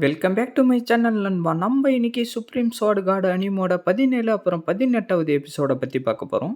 Welcome back to my channel நண்பா. நம்ம இன்னைக்கு சுப்ரீம் ஸ்வாட் கார்டு அனிமோட 17 அப்புறம் 18வது எபிசோட பத்தி பார்க்க போறோம்.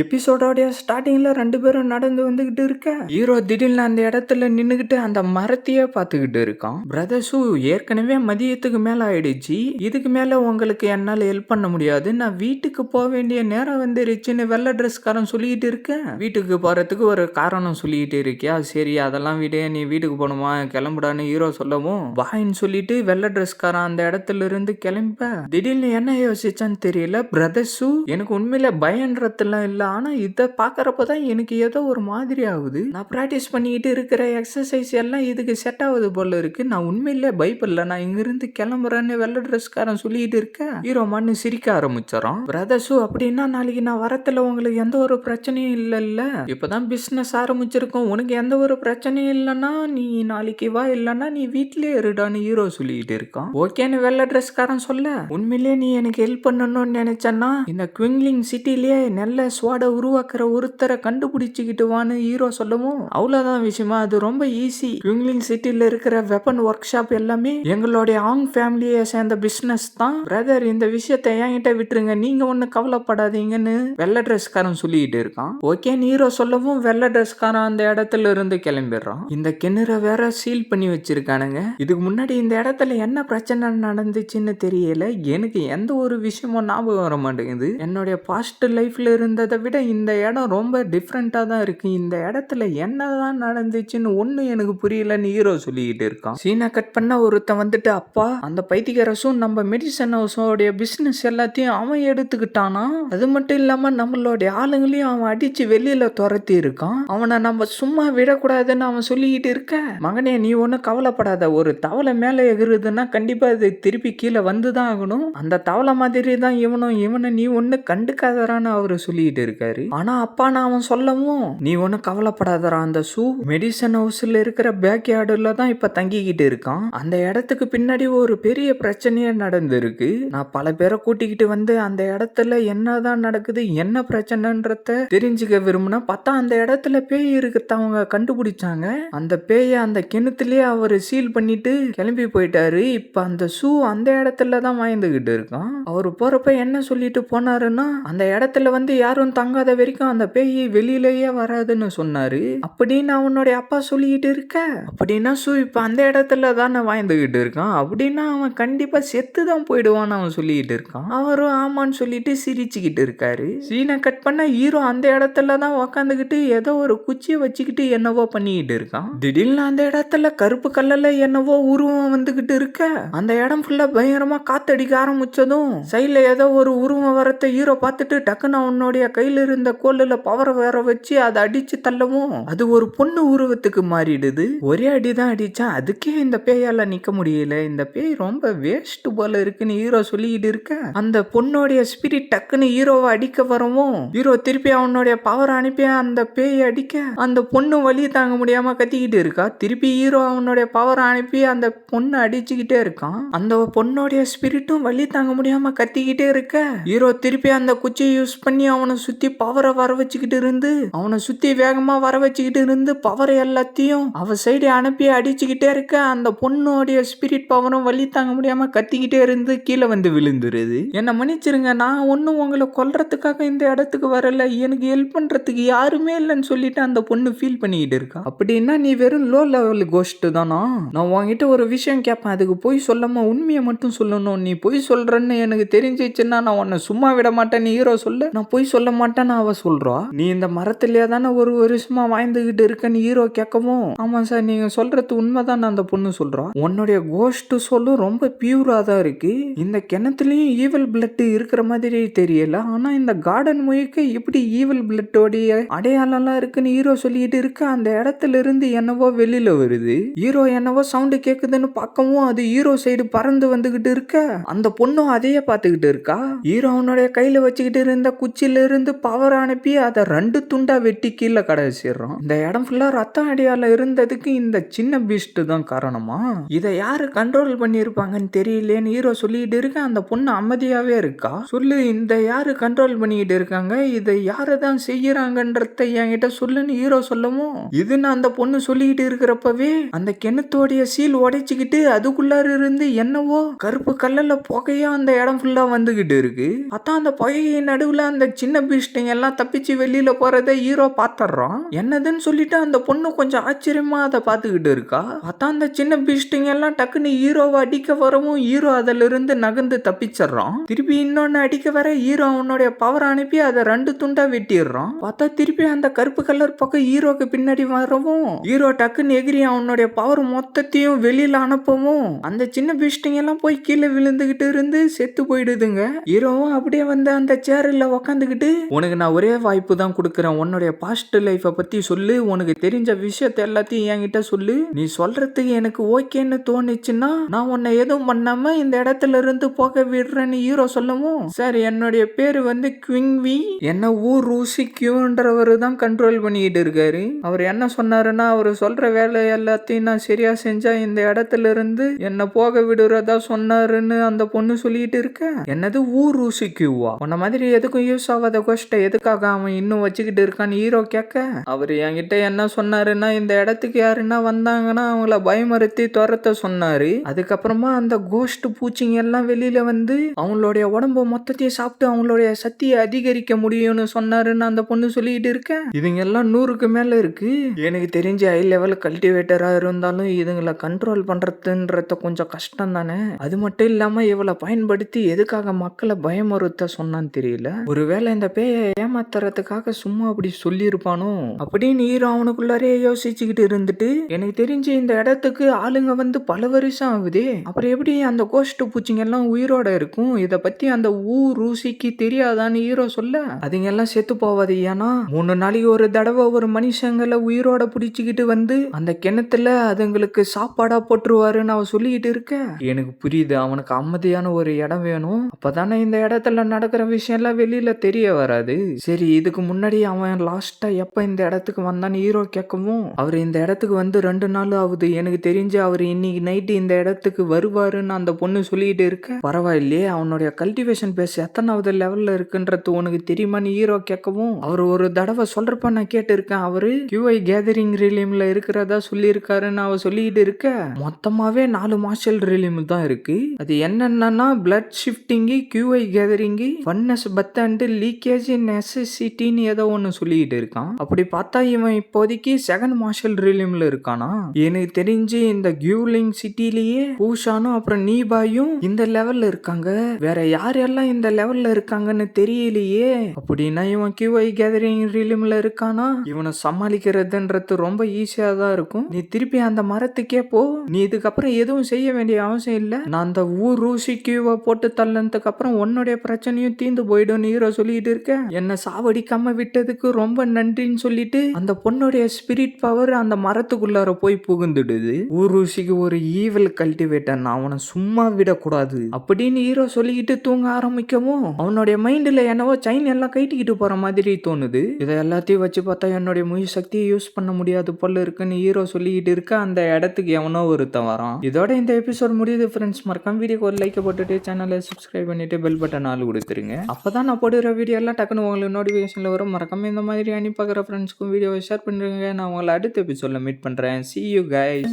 எபிசோடோடைய ஸ்டார்டிங்ல 2 பேரும் நடந்து வந்துகிட்டு இருக்க, ஹீரோ திடீர்னு அந்த இடத்துல நின்னுகிட்டு அந்த மரத்தையே பார்த்துக்கிட்டு இருக்கான். பிரதர்ஸு ஏற்கனவே மதியத்துக்கு மேல ஆயிடுச்சு, இதுக்கு மேல உங்களுக்கு என்னால ஹெல்ப் பண்ண முடியாது, நான் வீட்டுக்கு போக வேண்டிய நேரம் வந்துருச்சுன்னு வெள்ளை ட்ரெஸ்காரன் சொல்லிட்டு இருக்கேன். வீட்டுக்கு போறதுக்கு ஒரு காரணம் சொல்லிட்டு இருக்கியா, சரி அதெல்லாம் விட, நீ வீட்டுக்கு போகணுமா, கிளம்புடான்னு ஹீரோ சொல்லவும் பாயின்னு சொல்லிட்டு வெள்ளை ட்ரெஸ்காரன் அந்த இடத்துல இருந்து கிளம்ப, திடீர்னு என்ன யோசிச்சான்னு தெரியல. பிரதர்ஸு எனக்கு உண்மையில பயன்றதுலாம் இல்ல, ஆனா இதை பாக்குறப்பதான் எனக்கு ஏதோ ஒரு மாதிரி ஆகுது. நான் பிராக்டிஸ் பண்ணிக்கிட்டு இருக்கிற எக்ஸசைஸ் எல்லாம் இதுக்கு செட் ஆகுது போல இருக்கு, நான் உண்மையிலே பயப்படல, நான் இங்க இருந்து கிளம்புறேன்னு வெள்ளை ட்ரெஸ்காரன் சொல்லிட்டு இருக்க, ஹீரோ மண்ணு சிரிக்க ஆரம்பிச்சிடறான். பிரதர்ஸு அப்படின்னா நாளைக்கு நான் வரத்துல உங்களுக்கு எந்த ஒரு பிரச்சனையும் இல்லைல்ல, இப்பதான் பிசினஸ் ஆரம்பிச்சிருக்கோம், உனக்கு எந்த ஒரு பிரச்சனையும் இல்லைன்னா நீ நாளைக்கு வா, இல்லைன்னா நீ வீட்லயே இருடான்னு ஹீரோ சொல்லிட்டு இருக்கான். ஓகேன்னு வெள்ளை ட்ரெஸ்காரன் சொல்ல, உண்மையிலேயே நீ எனக்கு ஹெல்ப் பண்ணணும்னு நினைச்சேன்னா இந்த குவிங்லிங் சிட்டிலேயே நல்ல ஸ்வாட உருவாக்குற ஒருத்தரை கண்டுபிடிச்சுக்கிட்டு வான்னு ஹீரோ சொல்லவும், அவ்வளவுதான் விஷயமா, அது ரொம்ப ஈஸி, குவிங்லிங் சிட்டில இருக்கிற வெப்பன் ஒர்க் ஷாப் எல்லாமே எங்களுடைய ஆங் ஃபேமிலியை சேர்ந்த பிசினஸ் தான் பிரதர், இந்த விஷயத்தை என்கிட்ட விட்டுருங்க, நீங்க ஒண்ணு கவலைப்படாதீங்கன்னு வெள்ளை ட்ரெஸ்காரன் சொல்லிட்டு இருக்கான். ஓகேன்னு ஹீரோ சொல்லவும் வெள்ளை ட்ரெஸ்காரன் அந்த இடத்துல இருந்து கிளம்பிடுறான். இந்த கிணறை வேற சீல் பண்ணி வச்சிருக்கானுங்க, இதுக்கு முன்னாடி இந்த இடத்துல என்ன பிரச்சனை நடந்துச்சுன்னு தெரியல, எனக்கு எந்த ஒரு விஷயமும் ஞாபகம் வர மாட்டேங்குது, என்னுடைய பாஸ்ட் லைஃப்ல இருந்ததை விட இந்த இடம் ரொம்ப டிஃப்ரெண்டா தான் இருக்கு, இந்த இடத்துல என்னதான் நடந்துச்சுன்னு ஒண்ணு எனக்கு புரியலன்னு ஹீரோ சொல்லிக்கிட்டு இருக்கான். சீனை கட் பண்ண ஒருத்தன் வந்துட்டு, அப்பா அந்த பைத்தியரசும் நம்ம மெடிசன் ஹவுஸோடைய பிசினஸ் எல்லாத்தையும் அவன் எடுத்துக்கிட்டானா, அது மட்டும் இல்லாம நம்மளுடைய ஆளுங்களையும் அவன் அடிச்சு வெளியில துரத்தி இருக்கான், அவனை நம்ம சும்மா விடக்கூடாதுன்னு அவன் சொல்லிக்கிட்டு இருக்க, மகனே நீ ஒன்னும் கவலைப்படாத, ஒரு தவளை மேல எகுறதுன்னா கண்டிப்பா அது திருப்பி கீழே வந்துதான் ஆகணும், அந்த தவளை மாதிரி தான் இவனும், இவனை நீ ஒண்ணு கண்டுக்காதரான்னு அவரு சொல்லிட்டு இருக்காரு. ஆனா அப்பா நான் அவன் சொல்லவும், நீ ஒண்ணு கவலைப்படாதரா, அந்த ஷூ மெடிசன் ஹவுஸ்ல இருக்கிற பேக் யார்டுல தான் இப்ப தங்கிக்கிட்டு இருக்கான், அந்த இடத்துக்கு பின்னாடி ஒரு பெரிய பிரச்சனையே நடந்திருக்கு, நான் பல பேரை கூட்டிக்கிட்டு வந்து அந்த இடத்துல என்னதான் நடக்குது, என்ன பிரச்சனைன்றத தெரிஞ்சுக்க விரும்புனா பார்த்தா அந்த இடத்துல பேய் இருக்குத அவங்க கண்டுபிடிச்சாங்க, அந்த பேயை அந்த கிணத்துலயே அவர் சீல் பண்ணிட்டு கிளம்பி போயிட்டாரு, இப்ப அந்த ஷூ அந்த இடத்துல தான் வாழ்ந்துகிட்டு இருக்கான். அவர் போறப்ப என்ன சொல்லிட்டு போனாருன்னா, அந்த இடத்துல வந்து யாரும் தங்காத வரைக்கும் அந்த பேய் வெளியிலேயே வராதுன்னு சொன்னாரு, அப்படின்னு அவனுடைய அப்பா சொல்லிட்டு இருக்க, அப்படின்னா ஷூ இப்ப அந்த இடத்துல தானே வாழ்ந்துகிட்டு இருக்கான், அப்படின்னா அவன் கண்டிப்பா செத்து தான் போயிடுவான்னு அவன் சொல்லிட்டு இருக்கான். அவரும் ஆமான்னு சொல்லிட்டு சிரிச்சுக்கிட்டு இருக்காரு. சீனை கட் பண்ண ஹீரோ அந்த இடத்துல தான் உக்காந்துக்கிட்டு ஏதோ ஒரு குச்சியை வச்சுக்கிட்டு என்னவோ பண்ணிக்கிட்டு இருக்கான். திடீர்னு அந்த இடத்துல கருப்பு கல்லல என்னவோ உருவம் வந்துகிட்டு இருக்க, அந்த இடம் ஃபுல்லா பயங்கரமா காத்தடிக்க ஆரம்பிச்சதும் சைட்ல ஏதோ ஒரு உருவம் வரத்தை ஹீரோ பார்த்துட்டு டக்குன்னு அவனுடைய கையில இருந்த கோல்ல பவரை வேற வச்சு அதை அடிச்சு தள்ளவும் அது ஒரு பொண்ணு உருவத்துக்கு மாறிடுது. ஒரே அடிதான் அடிச்சான், அதுக்கே இந்த பேயால நிக்க முடியல, இந்த பேய் ரொம்ப வேஸ்ட் போல இருக்குன்னு ஹீரோ சொல்லிக்கிட்டு இருக்க, அந்த பொண்ணுடைய ஸ்பிரிட் டக்குன்னு ஹீரோவை அடிக்க வரவும் ஹீரோ திருப்பி அவனுடைய பவர் அனுப்பி அந்த பேயை அடிக்க, அந்த பொண்ணு வலி தாங்க முடியாம கத்திக்கிட்டு இருக்கா, திருப்பி ஹீரோ அவனுடைய பவர் அனுப்பி அந்த பொண்ணு அடிச்சுக்கிட்டே இருக்கான், அந்த பொண்ணுடைய ஸ்பிரிட்டும் வலி தாங்க முடியாம கத்திக்கிட்டே இருக்க, ஹீரோ திருப்பி அந்த குச்சியை யூஸ் பண்ணி அவனை சுத்தி பவரை வர வச்சுக்கிட்டு இருந்து, அவனை சுத்தி வேகமா வர வச்சுக்கிட்டு இருந்து பவர் எல்லாத்தையும் அவ சைடு அனுப்பி அடிச்சுக்கிட்டே இருக்க, அந்த பொண்ணுடைய ஸ்பிரிட் பவரும் வலி தாங்க முடியாம கத்திக்கிட்டே இருந்து கீழே வந்து விழுந்துருது. என்ன மன்னிச்சிருங்க, நான் ஒன்னும் உங்களை கொல்றதுக்காக இந்த இடத்துக்கு வரல, எனக்கு ஹெல்ப் பண்றதுக்கு யாருமே இல்லைன்னு சொல்லிட்டு அந்த பொண்ணு ஃபீல் பண்ணிக்கிட்டு இருக்கா. அப்படின்னா நீ வெறும் லோ லெவல் கோஸ்ட் தானா, நான் உன்கிட்ட ஒரு விஷயம் கேட்பேன், அதுக்கு போய் சொல்லாம உண்மையை மட்டும் சொல்லணும், நீ போய் சொல்றன்னு எனக்கு தெரிஞ்சிச்சுன்னா நான் உன்னை சும்மா விட மாட்டேன் ஹீரோ சொல்ல, நான் போய் சொல்ல மாட்டேன்னு அவ சொல்றா, நீ இந்த மரத்திலேயே தானே ஒரு வருஷமா வாழ்ந்துகிட்டு இருக்கன்னு ஹீரோ கேட்கவும், ஆமா சார் நீங்க சொல்றது உண்மைதான் அந்த பொண்ணு சொல்றா, உன்னுடைய கோஸ்ட் சொல்லும் ரொம்ப பியூரா தான் இருக்கு, இந்த கிணத்துலயும் ஈவல் பிளட் இருக்கிற மாதிரி தெரியல, ஆனா இந்த கார்டன் முழுக்க இப்படி ஈவல் பிளட்டோடைய அடையாளம்லாம் இருக்குன்னு ஹீரோ சொல்லிட்டு இருக்க, அந்த இடத்துல இருந்து என்னவோ வெளியில வருது, ஹீரோ என்னவோ சவுண்டு கேக்குதுன்னு பார்க்கவும் அது ஹீரோ சைடு பறந்து வந்துகிட்டு இருக்க, அந்த பொண்ணும் அதையே பார்த்துக்கிட்டு இருக்கா, ஹீரோ அவனுடைய கையில வச்சுக்கிட்டு இருந்த குச்சியில இருந்து பவர் அனுப்பி அதை 2 துண்டா வெட்டி கீழே கடைசிடுறான். இந்த இடம் ஃபுல்லா ரத்த அடியால இருந்ததுக்கு இந்த சின்ன பீஸ்ட் தான் காரணமா? இதை யாரு கண்ட்ரோல் பண்ணியிருப்பாங்கன்னு தெரியலேன்னு ஹீரோ சொல்லிட்டு இருக்க. அந்த பொண்ணு அமைதியாவே இருக்கா. சொல்லு, இந்த யாரு கண்ட்ரோல் பண்ணிக்கிட்டு இருக்காங்க, இதை யாரு தான் செய்யறாங்கன்றத என்கிட்ட சொல்லுன்னு ஹீரோ சொல்லவும், இதுன்னு அந்த பொண்ணு சொல்லிக்கிட்டு இருக்கிறப்பவே அந்த கிணத்தோடைய சீல் உடைச்சுக்கிட்டு அதுக்குள்ளார இருந்து என்னவோ கருப்பு கல்லுல புகையா அந்த இடம் ஃபுல்லா வந்துகிட்டு இருக்கு. பார்த்தா அந்த புகையை நடுவுல அந்த சின்ன பீஸ்டிங் எல்லாம் தப்பிச்சு வெளியில போறதை ஹீரோ பாத்துறான். என்னதுன்னு சொல்லிட்டு அந்த பொண்ணு கொஞ்சம் ஆச்சரியமா அதை பார்த்துக்கிட்டு இருக்கா. பார்த்தா அந்த சின்ன பீஸ்டிங் எல்லாம் டக்குன்னு ஹீரோவை அடிக்க வரவும் ஹீரோ அதுல இருந்து நகர்ந்து தப்பிச்சிடறான். திருப்பி இன்னொன்னு அடிக்க வர ஹீரோ அவனுடைய பவர் அனுப்பி அதை 2 துண்டா வெட்டிடுறான். பார்த்தா திருப்பி அந்த கருப்பு கலர் பக்கம் ஹீரோக்கு பின்னாடி வரவும் ஹீரோ டக்குன்னு எகிரி அவனுடைய பவர் மொத்தத்தையும் வெளியில அனுப்பவும் அந்த சின்ன பீஸ்டிங் எல்லாம் போய் கீழே விழுந்துகிட்டு இருந்து செத்து போயிடுதுங்க. ஹீரோவும் அப்படியே வந்து அந்த சேர்ல உக்காந்துக்கிட்டு, உனக்கு நான் ஒரே வாய்ப்பு தான் கொடுக்குறேன், உன்னுடைய பாஸ்ட் லைஃபை பத்தி சொல்லு, உனக்கு தெரிஞ்ச விஷயத்த எல்லாத்தையும் என்கிட்ட சொல்லு, நீ சொல்றதுக்கு எனக்கு ஓகேன்னு தோணுச்சுன்னா நான் உன்னை எதுவும் பண்ணாம இந்த இடத்துல இருந்து போக விடுறேன்னு ஹீரோ சொல்லவும், சார் என்னுடைய பேரு வந்து குவிங்வி, என்ன ஊர் ரூசி கியூன்றவர் தான் கண்ட்ரோல் பண்ணிக்கிட்டு இருக்காரு. அவர் என்ன சொன்னாருன்னா, அவர் சொல்ற வேலை எல்லாத்தையும் நான் சரியா செஞ்சா இந்த இடத்துல இருந்து என்ன போக விடுறதா சொன்னாருன்னு அந்த பொண்ணு சொல்லிட்டு இருக்க. என்னது ஊர் ரூசி கியூவா? உன்ன மாதிரி எதுக்கும் யூஸ் ஆகாத கோஷ்ட எதுக்காக அவன் இன்னும் வச்சுக்கிட்டு இருக்கான்னு ஹீரோ கேட்க, அவர் என்கிட்ட என்ன சொன்னாருன்னா, இந்த இடத்துக்கு யாருன்னா வந்தாங்கன்னா அவங்கள பயமுறுத்தி துரத்த சொன்னாரு. அதுக்கப்புறமா அந்த கோஷ்ட் பூச்சிங்க எல்லாம் வெளியில வந்து அவங்களுடைய உடம்பு மொத்தத்தையும் சாப்பிட்டு அவங்களுடைய சக்தியை அதிகரிக்க முடியும்னு சொன்னாருன்னு அந்த பொண்ணு சொல்லிட்டு இருக்க. இதுங்க எல்லாம் 100க்கு மேல இருக்கு. எனக்கு தெரிஞ்ச ஹை லெவல் கல்டிவேட்டரா இருந்தாலும் இதுங்களை கண்ட்ரோல் பண்றதுன்றது கொஞ்சம் கஷ்டம் தானே. அது மட்டும் இல்லாம இவளை பயன்படுத்தி எதுக்காக மக்களை பயமுறுத்த சொன்னான்னு தெரியல. ஒருவேளை இந்த பேயை ஏமாத்துறதுக்காக சும்மா அப்படி சொல்லியிருப்பானோ அப்படின்னு ஹீரோ அவனுக்குள்ளாரே யோசிச்சுக்கிட்டு இருந்துட்டு, எனக்கு தெரிஞ்சு இந்த இடத்துக்கு ஆளுங்க வந்து பல வருஷம் ஆகுது, அப்புறம் எப்படி அந்த கோஷ்ட் பூச்சிங்க எல்லாம் உயிரோட இருக்கும், இத பத்தி அந்த ஊர் ரூசிக்கு தெரியாதான்னு ஹீரோ சொல்ல, அதுங்க எல்லாம் செத்து போவாது. ஏன்னா 3 நாளைக்கு ஒரு தடவை ஒரு மனுஷங்களை உயிரோட பிடிச்சிக்கிட்டு வந்து அந்த கிணத்துல அதுங்களுக்கு சாப்பாடா போட்டுருவாருன்னு அவ சொல்லிக்கிட்டு இருக்க. எனக்கு புரியுது, அவனுக்கு அமைதியான ஒரு இடம் வேணும், அப்பதானே இந்த இடத்துல நடக்கிற விஷயம் எல்லாம் வெளியில தெரிய வராது. சரி, இதுக்கு முன்னாடி அவன் லாஸ்டா எப்ப இந்த இடத்துக்கு வந்தான்னு ஹீரோ கேட்கவும், அவர் இந்த இடத்துக்கு வந்து 2 நாள் ஆகுது, எனக்கு தெரிஞ்சு அவர் இன்னைக்கு நைட்டு இந்த இடத்துக்கு வருவாருன்னு அந்த பொண்ணு சொல்லிட்டு இருக்க. பரவாயில்லையே, அவனுடைய கல்டிவேஷன் பேஸ் எத்தனாவது லெவல்ல இருக்குன்றது உனக்கு தெரியுமான்னு ஹீரோ கேட்கவும், அவர் ஒரு தடவை சொல்றப்ப நான் கேட்டு இருக்கேன், அவரு QI கேதரிங் ரிலீம்ல இருக்கிறதா சொல்லியிருக்காருன்னு அவ சொல்லிட்டு இருக்க. மொத்தமாவே 4 மார்ஷல் ரிலீம் தான் இருக்கு. அது என்னன்னா பிளட் ஷிஃப்டிங், QI கேதரிங், ஃபன்னஸ் பத் அண்ட் லீக்கேஜ் நெசசிட்டின்னு ஏதோ ஒன்னு சொல்லிட்டு இருக்கான். அப்படி பார்த்தா இவன் இப்போதைக்கு 2nd மார்ஷல் ரிலீம்ல இருக்கானா. எனக்கு தெரிஞ்சு இந்த கியூலிங் சிட்டிலேயே பூஷானும் அப்புறம் நீபாயும் இந்த லெவல்ல இருக்காங்க. வேற யாரெல்லாம் இந்த லெவல்ல இருக்காங்கன்னு தெரியலையே. அப்படின்னா இவன் QI கேதரிங் ரிலீம்ல இருக்கானா. இவனை சமாளிக்கிறதுன்றது ரொம்ப ஈஸியா தான் இருக்கும். நீ திருப்பி அந்த மரத்துக்கே போ, நீ இதுக்கப்புறம் எதுவும் செய்ய வேண்டிய அவசியம் இல்ல, நான் அந்த ஊர் ரூசி கியூவை போட்டு தள்ளனதுக்கு அப்புறம் உன்னுடைய பிரச்சனையும் தீந்து போயிடும் ஹீரோ சொல்லிட்டு இருக்க. என்ன சாவடிக்காம விட்டதுக்கு ரொம்ப நன்றின்னு சொல்லிட்டு அந்த பொண்ணுடைய ஸ்பிரிட் பவர் அந்த மரத்துக்குள்ளார போய் புகுந்துடுது. ஊர் ரூசிக்கு ஒரு ஈவில் கல்டிவேட்டர், நான் அவனை சும்மா விடக்கூடாது அப்படின்னு ஹீரோ சொல்லிக்கிட்டு தூங்க ஆரம்பிக்கவும், அவனுடைய மைண்ட்ல என்னவோ செயின் எல்லாம் கைட்டிக்கிட்டு போற மாதிரி தோணுது. இதை எல்லாத்தையும் வச்சு பார்த்தா என்னுடைய முழு சக்தியை யூஸ் பண்ண முடியாது போல இருக்குன்னு ஹீரோ சொல்லிக்கிட்டு இருக்க. அந்த இடத்துக்கு எவனோ ஒருத்தன் வரான். இதோட இந்த எபிசோட் முடியுது ஃப்ரெண்ட்ஸ். மறக்காம வீடியோக்கு ஒரு லைக் போட்டுட்டு சேனலை சப்ஸ்கிரைப் பண்ணிட்டு பெல் பட்டன் ஆள் கொடுத்துருங்க. அப்பதான் நான் போடுற வீடியோ எல்லாம் டக்குன்னு உங்களுக்கு நோட்டிஃபிகேஷன்ல வரும். மறக்காம இந்த மாதிரி அனுப்பி பார்க்குற ஃப்ரெண்ட்ஸ்க்கும் வீடியோவை ஷேர் பண்ணுங்க. நான் உங்களை அடுத்த எபிசோட்ல மீட் பண்றேன். See you guys.